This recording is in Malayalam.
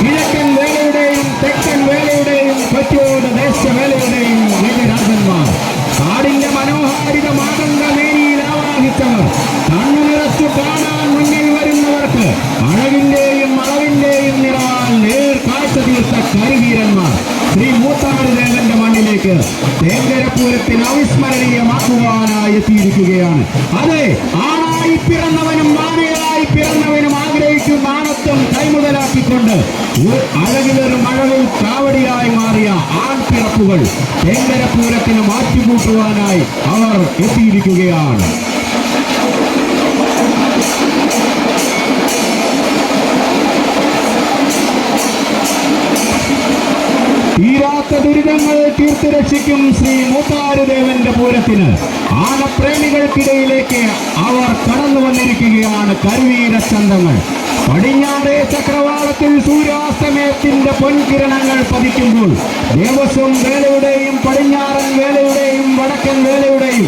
കിഴക്കൻ വേലയുടെയും തെക്കൻ വേലയുടെയും കൊച്ചോട് ദേശവേലയുടെയും രാജന്മാർ കാടിന്റെ മനോഹാരിത മാതൃക മേനിയിൽ ആവാഹിച്ചവർ കണ്ണു നിറച്ചു കാണാൻ മുന്നിൽ വരുന്നവർക്ക് അഴകിന്റെയും അളവിന്റെയും നിറവാൽ നേർക്കാഴ്ച തീർത്ത കരിവീരന്മാർ ശ്രീ മൂത്താറുദേവന്റെ മണ്ണിലേക്ക് തേങ്കരപ്പൂരത്തിന് അവിസ്മരണീയമാക്കുവാനായി എത്തിയിരിക്കുകയാണ്. അതെ, ആണായി പിറന്നവനും മാനയായി പിറന്നവനും ആഗ്രഹിക്കുന്ന ആണത്വം കൈമുതലാക്കിക്കൊണ്ട് അഴകിലൊരു മഴവിൽ കാവടിയായി മാറിയ ആൺപിറപ്പുകൾ തേങ്കരപ്പൂരത്തിന് മാറ്റുകൂട്ടുവാനായി അവർ എത്തിയിരിക്കുകയാണ്. തീരാത്ത ദുരിതങ്ങൾ തീർത്തു രക്ഷിക്കും ശ്രീ മൂത്താറുദേവന്റെ പൂരത്തിന് ആനപ്രേമികൾക്കിടയിലേക്ക് അവർ കടന്നു വന്നിരിക്കുകയാണ്. കരുവീരച്ചന്തങ്ങൾ പടിഞ്ഞാറേ ചക്രവാളത്തിൽ സൂര്യാസ്തമയത്തിന്റെ പൊൻകിരണങ്ങൾ പതിക്കുമ്പോൾ ദേവസ്വം വേലയുടെയും പടിഞ്ഞാറൻ വേലയുടെയും വടക്കൻ വേലയുടെയും